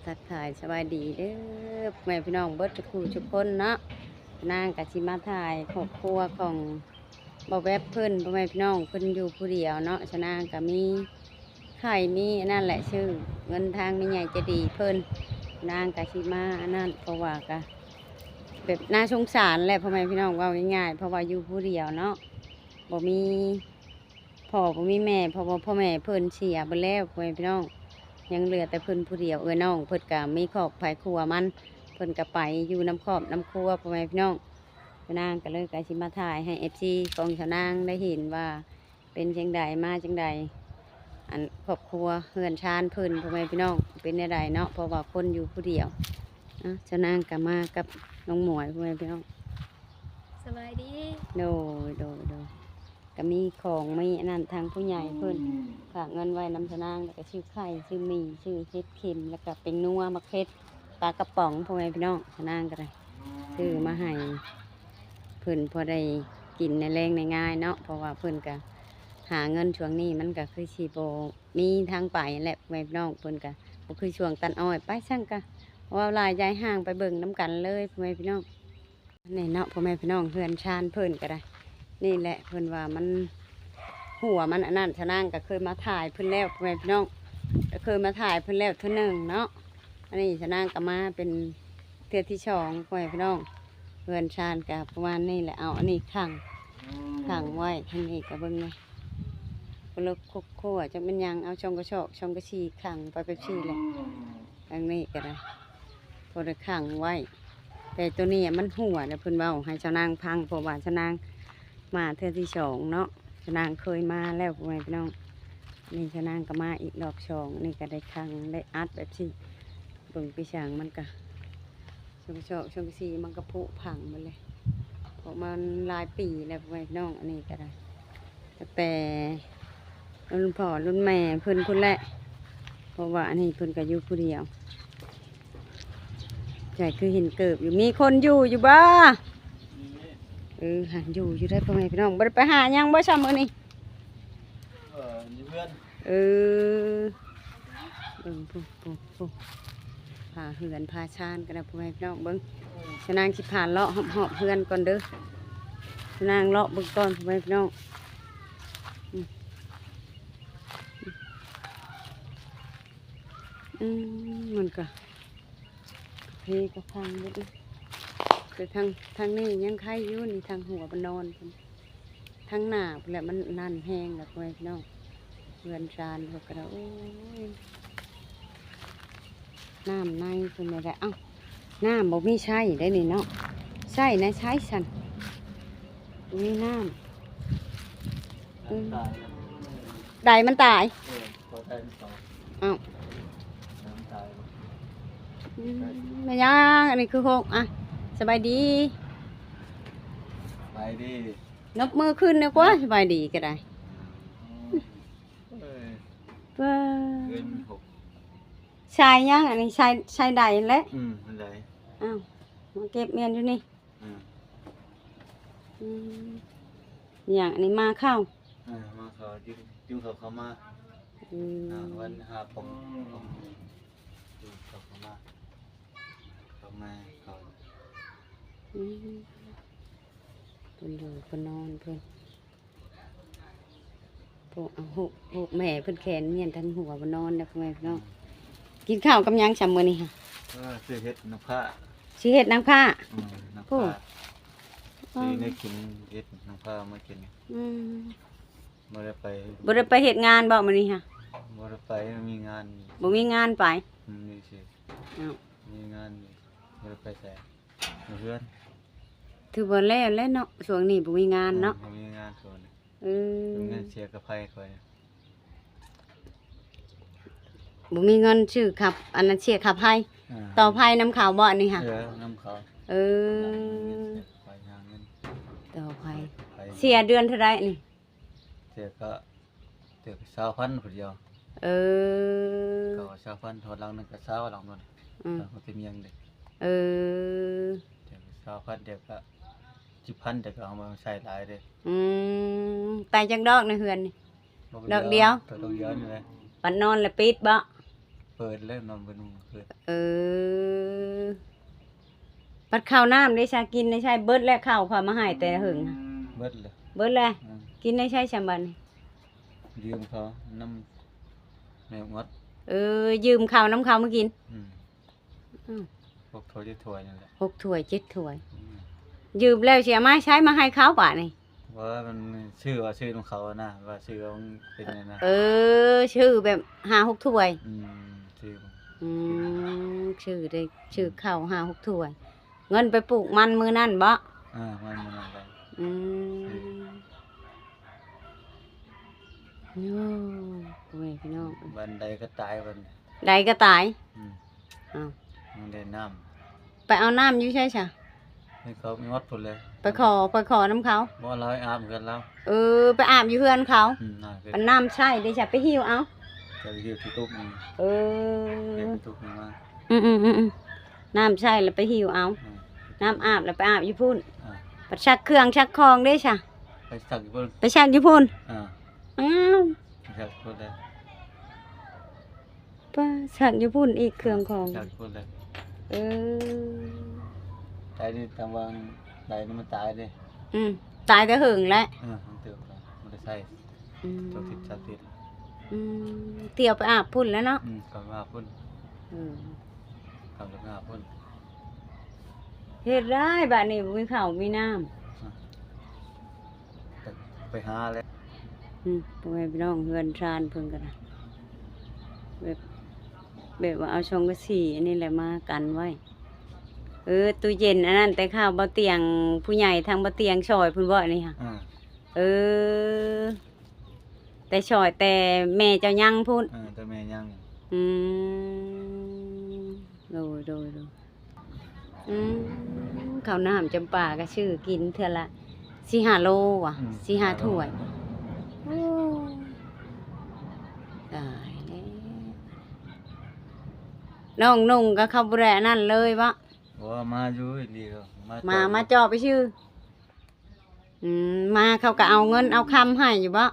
ทักทายสบายดีเด้อแม่พี่น้องเบิดทุกคู่ทุกคนเนาะนางกะสิมาถ่ายครอบครัวของบ่แวบเพิ่นพ่อแม่พี่น้องเพิ่นอยู่ผู้เดียวเนาะฉะนางก็มีไข่มีอันนั่นแหละชื่อเงินทางไม่ใหญ่จะดีเพิ่นนางกะสิมาอันนั้นเพราะว่ากะแบบน่าสงสารแหละพ่อแม่พี่น้องว่าง่ายๆเพราะว่าอยู่ผู้เดียวเนาะบ่มีพ่อบ่มีแม่เพราะว่าพ่อแม่เพิ่นเสียไปแล้วพ่อแม่พี่น้อง ยังเหลือแต่เพิ่นผู้เดียวน้องเพิ่นก็มีครอบครัวมันเพิ่นก็ไปอยู่น้ำครอบน้ำครัวพ่อแม่พี่น้องนางก็เลยกสิมาถ่ายให้FCของชาวนางได้เห็นว่าเป็นจังใดมาจังใดอันครอบครัวเฮือนชานเพิ่นพ่อแม่พี่น้องเป็นจังใดเนาะเพราะว่าคนอยู่ผู้เดียวนะชาวนางก็มากับน้องหมวยพ่อแม่พี่น้องสบายดีโดยก็มีของมีอันนั้นทางผู้ใหญ่เพิ่นฝากเงินไว้นำชนางแล้วก็ชื่อไข่ชื่อหมี่ชื่อเฮ็ดเค็มแล้วก็เป็นนัวมะเขือปลากระป๋องพ่อแม่พี่น้องชนางก็ได้ซื้อมาให้เพิ่นพอได้กินในแรงในง่ายเนาะเพราะว่าเพิ่นก็หาเงินช่วงนี้มันก็คือชีโบมีทางไปแหละพ่อแม่พี่น้องเพิ่นก็บ่คือช่วงตันอ้อยไปช่างก็ว่าลายย้ายห้างไปเบิ่งน้ำกันเลยพ่อแม่พี่น้องนี่เนาะพ่อแม่พี่น้องเพื่อนชานเพิ่นก็ได้นี่แหละเพิ่นว่ามันหัวมันอันนั้นชะนางก็เคยมาถ่ายเพิ่นแล้วพ่อแม่พี่น้องก็เคยมาถ่ายเพิ่นแล้วเท่านึงเนาะอันนี้ชะนางก็มาเป็นเทือที่สองพ่อแม่พี่น้องเพื่อนชานกับประมาณนี้แหละเอาอันนี้ขังไว้ทางนี้กับเบิ้งเลยคนละโคจะเป็นยังเอาช่องกระชอกช่องกระชีขังไปเป็นชีเลยทางนี้ก็ได้พอได้ขังไว้แต่ตัวนี้มันหัวเนี่ยเพิ่นเบาให้ชะนางพังเพราะว่าชะนางมาเทือที่สองเนาะชะนางเคยมาแล้วพ่อแม่พี่น้องนี่ชะนางก็มาอีกรอบสองนี่ก็ได้คังได้อัดแบบที่เบิ่งปีฉางมันก็ช่วงสี่มันก็ผุพังหมดเลยเพราะมันหลายปีแล้วพ่อแม่พี่น้องอันนี้ก็ได้แต่รุ่นพ่อรุ่นแม่เพิ่นคนแรกเพราะว่าอันนี้เพิ่นก็อยู่ผู้เดียวใจคือเห็นเกิบอยู่มีคนอยู่บ้าหันอยู่ได้พ่อแม่พี่น้องบ่ได้ไปหายังบ่ซ้ำมื้อนี้นี่เพื่อนเออเบิ่งปุ๊พาเฮือนพาชานกันนะพ่อแม่พี่น้องเบิ่งชะนางสิผ่านเลาะหอบเฮือนก่อนเด้อชะนางเลาะเบิ่งก่อนพ่อแม่พี่น้องมันก็เพก็พังหมดเลยแต่ทางนี้ยังไข่อยู่นี่ทางหัวมันนอนทางหน้าแหละมันนั่นแห้งแล้วพ่อแม่พี่น้องเฮือนชานพวกกระโอ้ยน้ำในเป็นอะไรเอ้าน้ำบอกมีใช่ได้นี่เนาะใช่นะใช้สันมีน้ำได้มันตายเอ้าไม่ยังอันนี้คือหกอ่ะสบายดีไปดินกมือขึ้นนะกว่าสบายดีก็ได้ว้าชายยังอันนี้ชายใดแล้วมันใดอ้าวมาเก็บเมียนอยู่นี่อย่างอันนี้มาเข้ามาเขาจึงเขามาวันหาผมเขามาเขาเพิ่นอยู่เพิ่นนอนเพิ่นพวกเอาหกแม่เพิ่นแขนเมียนทั้งหัวเพิ่นนอนแล้วพ่อแม่พี่น้องกินข้าวกับยังจำมื้อนี้ค่ะซื้อเห็ดน้ำผ้าซื้อเห็ดน้ำผ้าน้ำผ้าซื้อในกินเห็ดน้ำผ้ามากินบ่ได้ไปเฮ็ดงานบ่มื้อนี้ค่ะบ่ได้ไปมีงานบ่มีงานไปนี่สิมีงานบ่ได้ไปแต่เพื่อนถือว่าแล้วเนาะช่วงนี้บ่มีงานเนาะมีงานส่วนมีเงินเสียกับไผค่อยบ่มีเงินชื่อขับอันนั้นเสียขับไผต่อไผน้ำขาวบ่อันนี้ค่ะน้ำขาวต่อไผเสียเดือนเท่าไรนี่เสียก็20,000พุ่นเดียวก็20,000ทอดหลังนึงก็20หลังนึงก็สิมีหยังเด้เดี๋ยว20,000เดี๋ยวก็10,000เดี๋ยวก็เอามาใช้หลายเด้ตายจังดอกในเฮือนนี่ดอกเดียวดอกเดียวนี่แหละปันนอนแล้วปิดบ่ เปิดแล้วนอนบ่นุ่งเปิด ปัดข้าวน้ำได้ชากินได้ใช้เบิดและข้าวพอมาให้แต่หึง เบิดเลย เบิดแล้ว อืม กินได้ใช้ชำบัดนี่ ยืมเขาน้ำแมวงด ยืมข้าวน้ำข้าวมากิน อืมพวกถ้วยถ้วยนั่นแหละ 6 ถ้วย 7 ถ้วย อืม ยืมแล้วเสียมาใช้มาให้เขาป่ะนี่ ว่ามันชื่อว่าชื่อของเขานะว่าชื่อของเป็นไงนะ ชื่อแบบ5-6 ถ้วย ชื่อมัน ชื่อได้ชื่อข้าว5-6 ถ้วย เงินไปปลูกมันมื้อนั้นบ่ มันอะไร อืมโอ้โอ้ยพี่น้อง บันไดก็ตายบัน ใดก็ตาย อืม อ้าว มันได้น้ ไปเอาน้ำอยู่ใช่จ้ะ ำให้เขางดหมดเลย ไปขอน้ำเขา บ่เราให้อาบกันแล้ว ไปอาบอยู่เพื่อนเขา น่าเป็น เป็นน้ำใช่ดิฉันไปหิวเอา จะไปหิวที่ตุ๊กนี่ เอ เก็บ อ ตุ๊กนี่มา น้ำใช่แล้วไปหิวเอา อืม น้ำอาบแล้วไปอาบอยู่พุ่น อ่า ไปชักเครื่องชักคองได้จ้ะ ไปสักอยู่บน ไปชักอยู่พุ่น อ่า อ้าว ไปสักคนเลย ไปชักอยู่พุ่นอีกเครื่องของ สักคนเลย เออ ตายนี่ตามวางตายนี่มันตายดิ ตายแต่หึงแล้ว มันเติบแล้วมันได้ใส่ อืม ตัวติดชาติด เตี่ยวไปอาบพุ่นแล้วเนาะ กลับมาพุ่น อืม กลับมาพุ่น เฮ็ดได้บ้านนี้บ่มีข้าวมีน้ำ ไปหาเลย พ่อแม่พี่น้องเฮือนชานเพิ่นกันนะแบบว่าเอาช่องกระสีอันนี้แหละมากันไว้ตู้เย็นอันนั้นแต่ข้าวบ่เตียงผู้ใหญ่ทางบ่เตียงซอยเพิ่นบ่นี่ค่ะแต่ซอยแต่แม่เจ้ายังพูด แต่แม่ยัง อืมโดยข้าวน้ำจำปาก็ชื่อกินเทื่อละ4-5 โลว่ะ4-5 ถ้วยโอ้ตายแล้วน้องนุ่งก็เข้าบ่ได้อันนั่นเลยวะ ว่ามาอยู่ดีก็ มาเจาะไปชื่อมาเขาก็เอาเงินเอาคำให้อยู่บ่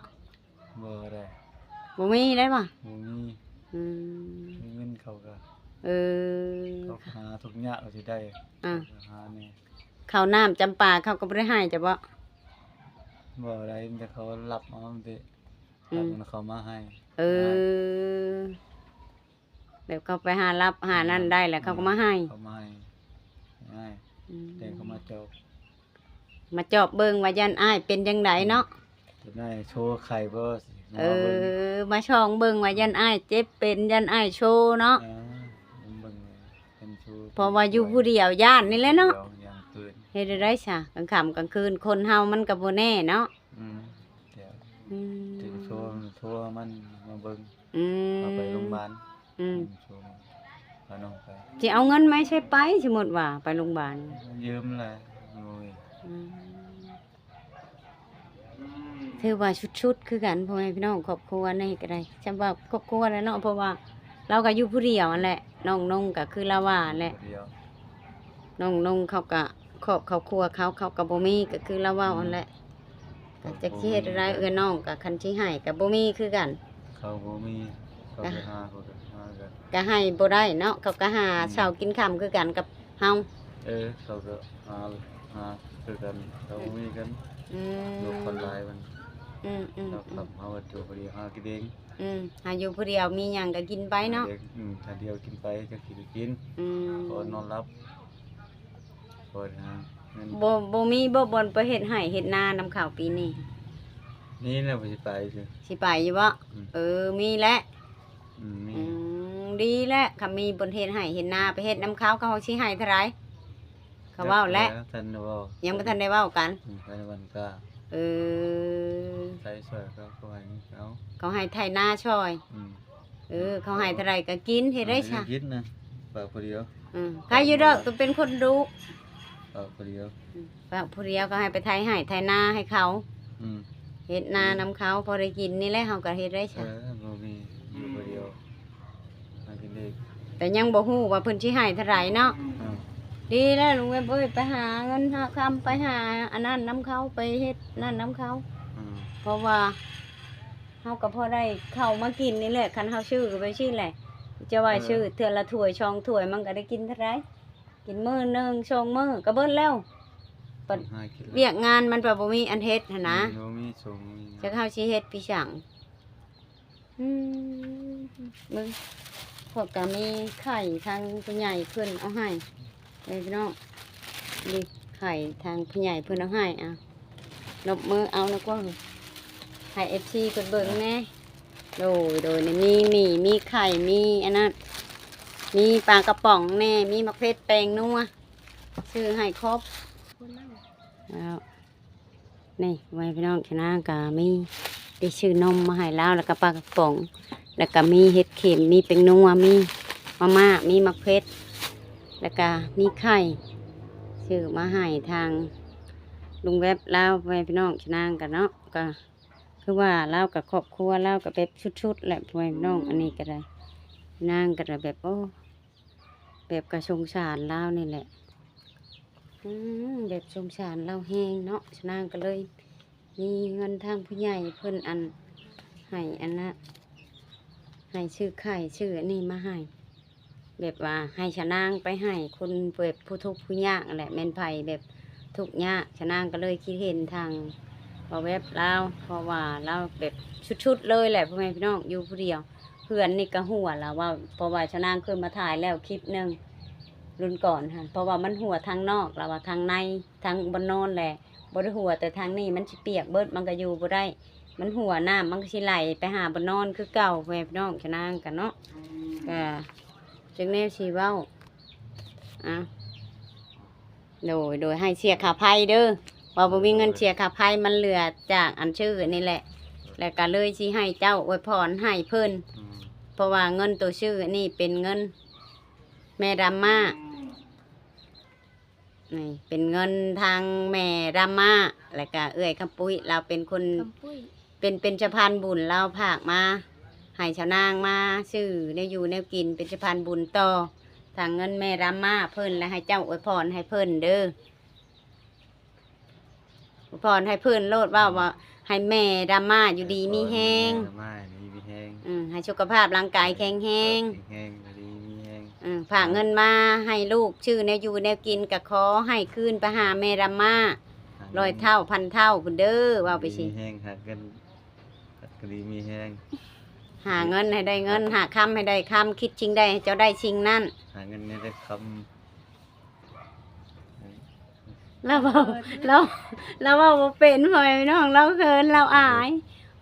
บ่ได้ บ่มีได้ป่ะ บ่มี เงินเขาก็ เขาหาทุกอย่างก็สิได้หานี่ ข้าวน้ำจำปาเขาก็บ่ได้ให้จ้ะบ่ บ่ได้แต่เขารับเอาติรับเงินเขามาให้ แบบเขาไปหารับหานั่นได้แล้วเขาก็มาให้ เขามาให้ง่ายแต่เขามาเจาะ มาเจอบเบิ่งว่ายันอ้ายเป็นจังไดเนาะ จะได้โชว์ไข่บ่สิ มาช่องเบิ่งว่ายันอ้ายเจ็บเป็นยันอ้ายโชว์เนาะ เบิ่งเป็นโชว์ เพราะว่าอยู่ผู้เดียวย่านนี่แหละเนาะ อย่างปืน เฮ็ดได้ซะกลางค่ำกลางคืนคนเฮามันก็บ่แน่เนาะ เดี๋ยว อืม ถึงโชว์มันมาเบิ่ง อืม เอาไปโรงพยาบาล โชว์พาน้องไป สิเอาเงินไม่ใช่ไปสมมุติว่าไปโรงพยาบาล ยืมเลยโอ้ย ถือว่าชุดๆคือกันพ่อแม่พี่น้องครอบครัวนี่ก็ได้จำว่าครอบครัวแล้วเนาะเพราะว่าเราก็อยู่ผู้เดียวนั่นแหละน้องนงก็คือเราว่าแหละ เดียว น้องนงเขาก็ครอบครัวเขาก็บ่มีก็คือเราว่านั่นแหละก็จะสิเฮ็ดอะไรน้องก็คันสิให้ก็บ่มีคือกัน เขาบ่มีเขาไปหาเขาก็หากัน ก็ให้บ่ได้เนาะเขาก็หาเช้ากินค่ำคือกันกับเฮา เขาก็หาคือกันเขาบ่มีกัน อืม ลูกคนหลายมัน อืม เราขับเฮาอยู่พอดีหากินเอง หาอยู่ผู้เดียวมีหยังก็กินไปเนาะ ถ้าเดียวกินไปจะกิน อืม พอนอนรับพอหาเงิน บ่มีบ่บ่นไปเฮ็ดไร่เฮ็ดนานํข้าวปีนี้ นี่แหละบ่สิไปซื่อ สิไปอยู่บ่มีแล้ว มี ดีแล้วค่ะมีบนเฮ็ดไร่เฮ็ดนาไปเฮ็ดน้ำข้าวเขาสิให้เท่าไหร่เขาเว้าแล้ว ท่านเว้า ยังบ่ทันได้เว้ากัน ไปวันก็ เ ใส่สวยก็เขาให้เขา เขาให้ไถนาช่อย เขาให้เท่าไหร่ก็กินเฮ็ดได้ซะ คิดนะฝากผู้เดียว ใครอยู่ดอกตัวเป็นคนรู้ ฝากผู้เดียว ฝากผู้เดียวก็ให้ไปไถให้ไถนาให้เขา อืม เฮ็ดนานํเขาพอได้กินนี่แหละเฮาก็เฮ็ดได้ซะ บ่มีอยู่ผู้เดียวหากินเอง แต่ยังบ่ฮู้ว่าเพิ่นสิให้เท่าไหร่เนาะ อืม ดีแล้วลุงเอ้ยไปหาเงินหาคำไปหาอันนั้นนํเขาไปเฮ็ดนั่นนํเขา อืม เพราะว่าเฮาก็พอได้เข้ามากินนี่แหละคันเฮาชื่อก็ไปชื่อแหละ จะว่าชื่อเทื่อละถ้วยช่องถ้วยมันก็ได้กินเท่าไรกินมื้อหนึงช่องมื้อก็เบิดแล้วปัด หากิน เวียกงานมันบ่มีอันเฮ็ดหั่นนะ บ่มีส่งมี จะเข้าสิเฮ็ดพี่ช่างมึงพวกก็มีไข่ทางผู้ใหญ่เพิ่นเอาให้เลยพี่น้องนี่ไข่ทางผู้ใหญ่เพิ่นเอาให้อ่ะนบมือเอาแล้วก็ให้ FC เพิ่นเบิ่งแหน่โดยนี่มีหมี่มีไข่มีอันนั้นมีปลากระป๋องแน่มีมะเขือแป้งนัวซื้อให้ครบ คนนั่ง แล้วนี่ไว้พี่น้องชนะกามีได้ชื่อนมมาให้แล้วแล้วก็ปลากระป๋องแล้วก็มีเห็ดเข็มมีเป็นนัวมีมาม่ามีมะเขือแล้วก็มีไข่ชื่อมาให้ทางลุงแวบแล้วไว้พี่น้องชนะกันเนาะก็คือว่าเล่ากับครอบครัวเล่ากับแบบชุดๆแหละไว้พี่น้องอันนี้ก็ได้นั่งกันแบบโอ้แบบกระชงสารเล่านี่แหละ แบบสงสารเราแห้งเนาะฉะนั้นก็เลยมีเงินทางผู้ใหญ่เพิ่นอันให้อันนะให้ชื่อไข่ชื่ออันนี้มาให้แบบว่าให้ชะนางไปให้คนแบบผู้ทุกข์ผู้ยากนั่นแหละแม่นไผแบบทุกข์ยากชะนางก็เลยคิดเห็นทางเว็บเราเพราะว่าเราแบบชุดๆเลยแหละพ่อแม่พี่น้องอยู่ผู้เดียวเพื่อนนี่ก็หัวแล้วว่าเพราะว่าชะนางเคยมาถ่ายแล้วคลิปหนึง รุ่นก่อนค่ะเพราะว่ามันหัวทางนอกแล้วว่าทางในทางบนนอนแหละบ่ได้หัวแต่ทางนี้มันสิเปียกเบิดมันก็อยู่บ่ได้ มันหัวน้ำมันก็สิไหลไปหาบนนอนคือเก่าแม่พี่น้องชะนางกันเนาะก็จึงแน่สิเว้าอ่ะโดยให้เสียค่าไฟเด้อว่าบ่มีเงินเสียค่าไฟมันเหลือจากอันชื่อนี่แหละ แล้วก็เลยสิให้เจ้าอวยพรให้เพิ่น อืม เพราะว่าเงินตัวชื่อนี่เป็นเงินแม่ดำมานี่เป็นเงินทางแม่ดำมาแล้วก็เอื้อยคำปุ้ยเราเป็นคน คำปุ้ย เป็นสะพานบุญเราผากมาให้ชาวนางมาซื้อแนวอยู่แนวกินเป็นสะพานบุญต่อทางเงินแม่ดำมาเพิ่นและให้เจ้าอวยพรให้เพิ่นเด้ออวยพรให้เพิ่นโลดว่าให้แม่ดำมาอยู่ดีมีแห้ง ไม่มีแห้ง ให้สุขภาพร่างกายแข็งแรง แห้งดีมีแห้ง ฝากเงินมาให้ลูกชื่อแนวอยู่แนวกินก็ขอให้คืนไปหาแม่ดำมา100 เท่าพันเท่าคุณเด้อว่าไปสิ มีแห้งหักกันก็ดีมีแห้ง หาเงินให้ได้เงินหาคำให้ได้คำคิดชิงได้ให้เจ้าได้ชิงนั่น หาเงินเนี่ยได้ค เราเว้าเราเราเว่าบ่เป็นพ่อแม่พี่น้องเราเขินเราอาย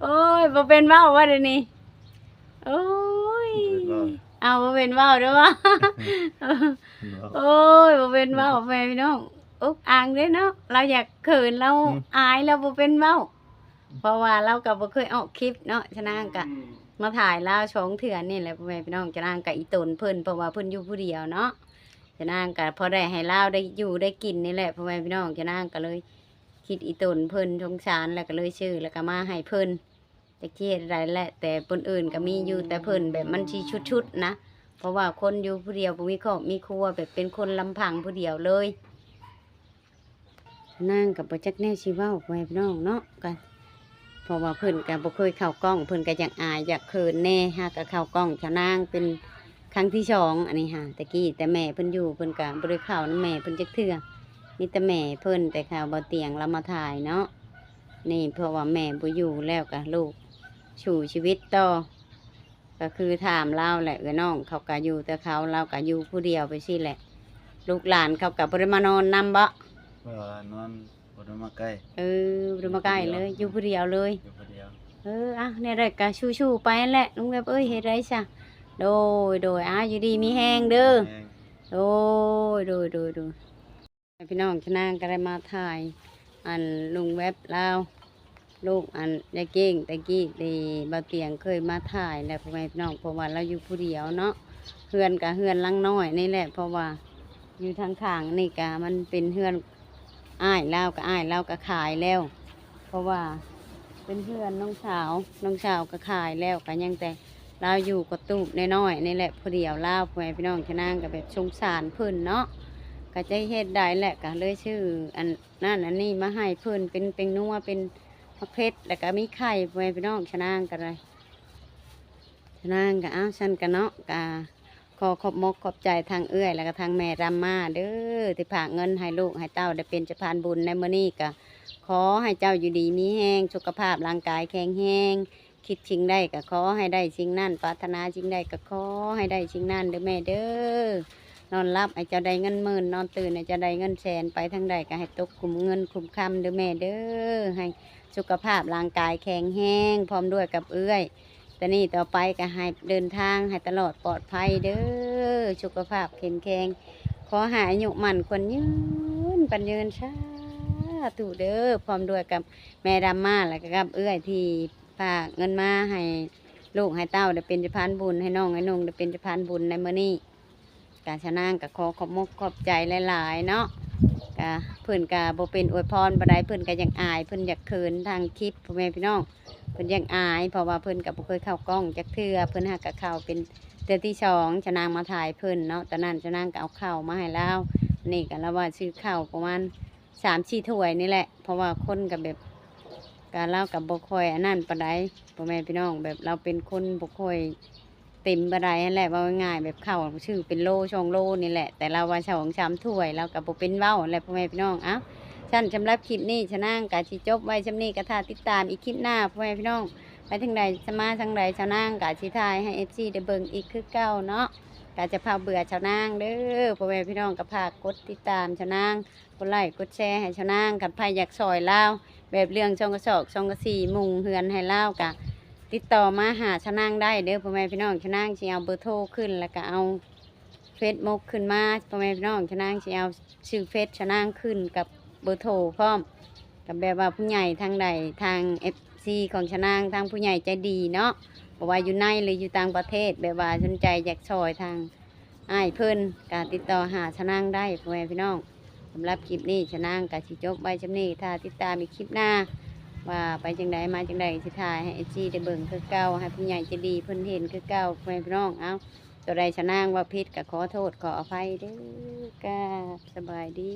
โอ้ยบ่เป็นเว้าว่าเดี๋ยวนี้โอ้ย ำ เอาบ่เป็นเว้าเด้อวะ โอ้ยบ่เป็นเว้าแม่พี่น้องอุกอ่างเด้เนาะเราอยากเขินเราอายเราบ่เป็นเว้าเพราะว่าเราก็บ่เคยออกคลิปเนาะฉะนั้นก็มาถ่ายเราช่องเถื่อนนี่แหละพ่อแม่พี่น้องฉะนั้นก็อีตนเพิ่นเพราะว่าเพิ่นอยู่ผู้เดียวเนาะฉะนั้นก็พอได้ให้เราได้อยู่ได้กินนี่แหละพ่อแม่พี่น้องฉะนั้นก็เลยคิดอีตนเพิ่นสงสารแล้วก็เลยชื่อแล้วก็มาให้เพิ่นจะเฮ็ดได้แหละแต่คนอื่นก็มีอยู่แต่เพิ่นแบบมันสิชุดๆนะ เพราะว่าคนอยู่ผู้เดียวบ่มีครอบมีครัวแบบเป็นคนลำพังผู้เดียวเลยนั่งกับบ่จักแนวสิเว้าไปพี่น้องเนาะกันเพราะว่าเพิ่นก็บ่เคยเข้ากล้องเพิ่นก็อยากอายอยากเขินแน่ฮะก็เข้ากล้องชะนางเป็นครั้งที่สองอันนี้ฮะตะกี้แต่แม่เพิ่นอยู่เพิ่นก็บ่ได้เข้านำแม่เพิ่นจักเทื่อมีแต่แม่เพิ่นแต่ข่าวบ่เตียงเรามาถ่ายเนาะนี่เพราะว่าแม่บ่อยู่แล้วก็ลูกสู่ชีวิตต่อ ก็คือถามเล่าแหละน้องเขาก็อยู่แต่เขาเราก็อยู่ผู้เดียวไปสิแหละ ลูกหลานเขากับบ่ได้มานอนนำบ่ นอนบนมาใกล้ บ่ได้มาใกล้เลยอยู่ผู้เดียวเลย อยู่คนเดียว เนี่ยได้ก็ชูๆไปนั่นแหละลุงแบบเฮ็ดได้ซะโดยอยู่ดีมีแฮงเด้อ แห้ง โดยพี่น้องชนะก็ได้มาถ่ายอันลุงแวบลาวลูกอันยายเก่งตะกี้ดีบ่าวเตียงเคยมาถ่ายแล้วพ่อแม่พี่น้องเพราะว่าเราอยู่ผู้เดียวเนาะเฮือนกับเฮือนหลังน้อยนี่แหละเพราะว่าอยู่ทางข้างนี่กะมันเป็นเฮือนอ้ายเราก็ขายแล้ว เพราะว่าเป็นเฮือนน้องสาวก็ขายแล้วก็ยังแต่เราอยู่กับตูบน้อยๆนี่แหละผู้เดียวลาวพ่อแม่พี่น้องชนะก็แบบสงสารเพิ่นเนาะก็จะเฮ็ดได้แหละก็เลยชื่ออันนั่นอันนี้มาให้เพิ่นเป็นนัวเป็นมะเขือแล้วก็มีไข่พ่อแม่พี่น้องชะนางกันเลยชะนางก็เอาฉันกันเนาะก็ ขอขอบมกขอบใจทางเอื้อยแล้วก็ทางแม่รำมาเด้อที่ฝากเงินให้ลูกให้เต้าได้เป็นสะพานบุญในมื้อนี้ก็ขอให้เจ้าอยู่ดีมีแห้งสุขภาพร่างกายแข็งแรงคิดสิ่งใดก็ขอให้ได้สิ่งนั้นปรารถนาสิ่งใดก็ขอให้ได้สิ่งนั้นเด้อแม่เด้อนอนรับให้เจ้าได้เงินหมื่นนอนตื่นให้เจ้าได้เงินแสนไปทางใดก็ให้ตกคุมเงินคุมคำเด้อแม่เด้อให้สุขภาพร่างกายแข็งแรงพร้อมด้วยกับเอื้อย แต่นี่ต่อไปก็ให้เดินทางให้ตลอดปลอดภัยเด้อสุขภาพแข็งแรงขอหาอายุหมันคนยืนปันยืนชาถูเด้อพร้อมด้วยกับแม่ดำมาแล้วก็กับเอื้อยที่ฝากเงินมาให้ลูกให้เต้าได้เป็นสะพานบุญให้น้องให้นุ่งได้เป็นสะพานบุญในมื้อนี้การชะนางก็ขอขอบมกขอบใจหลายๆเนาะก็เพิ่นก็บ่เป็นอวยพรบ่ได้เพิ่นก็ยังอายเพิ่นอยากเขินทางคลิปพ่อแม่พี่น้อง เพิ่นยังอายเพราะว่าเพิ่นกับบ่เคยเข้ากล้องจักเทื่อเพิ่นหากกับเข้าเป็นเดือนที่สองชะนางมาถ่ายเพิ่นเนาะตอนนั้นชะนางก็เอาข้าวมาให้แล้วนี่ก็แล้วว่าซื้อข้าวประมาณ3-4ถ้วยนี่แหละเพราะว่าคนกับแบบการเล่ากับบ่ค่อยอันนั้นปานใดพ่อแม่พี่น้องแบบเราเป็นคนบ่ค่อยเต็มปานใดนั่นแหละว่าง่ายๆแบบข้าวชื่อเป็นโล2โลนี่แหละแต่เราว่า2-3ถ้วยเราก็บ่เป็นเว้าแหละพ่อแม่พี่น้องเอ้า ฉันสำหรับคลิปนี้ชะนางกะสิจบไว้ชำนี้กะท่าติดตามอีกคลิปหน้าพ่อแม่พี่น้องไปทางใดสมาทางใดชะนางกะสิทายให้ FC ได้เบิ่งอีกคือเก่าเนาะกะจะพาเบื่อชะนางเด้อพ่อแม่พี่น้องก็พากกดติดตามชะนางกดไลค์กดแชร์ให้ชะนางกันไผอยากซอยลาวแบบเรื่องช่องกระสอกช่องกระสีมุงเฮือนให้ลาวกะติดต่อมาหาชะนางได้เด้อพ่อแม่พี่น้องชะนางสิเอาเบอร์โทรขึ้นแล้วก็เอาเฟซบุ๊กขึ้นมาพ่อแม่พี่น้องชะนางสิเอาชื่อเฟซชะนางขึ้นกับเบอร์โทรพร้อมกับแบบว่าผู้ใหญ่ทางใดทางเอฟซีของชะนางทางผู้ใหญ่ใจดีเนาะบอกว่าอยู่ในหรืออยู่ต่างประเทศแบบว่าสนใจอยากช่วยทางอ้ายเพิ่นการติดต่อหาชะนางได้พ่อแม่พี่น้องสำหรับคลิปนี้ชะนางกับสิจบไว้ชำนี้ถ้าติดตามอีกคลิปหน้าว่าไปจังใดมาจังใดสิถ่ายให้เอฟซีได้เบิ่งคือเก่าให้ผู้ใหญ่ใจดีเพิ่นเห็นคือเก่าพ่อแม่พี่น้องเอาตัวใดชะนางว่าผิดก็ขอโทษขออภัยเด้อกราบสบายดี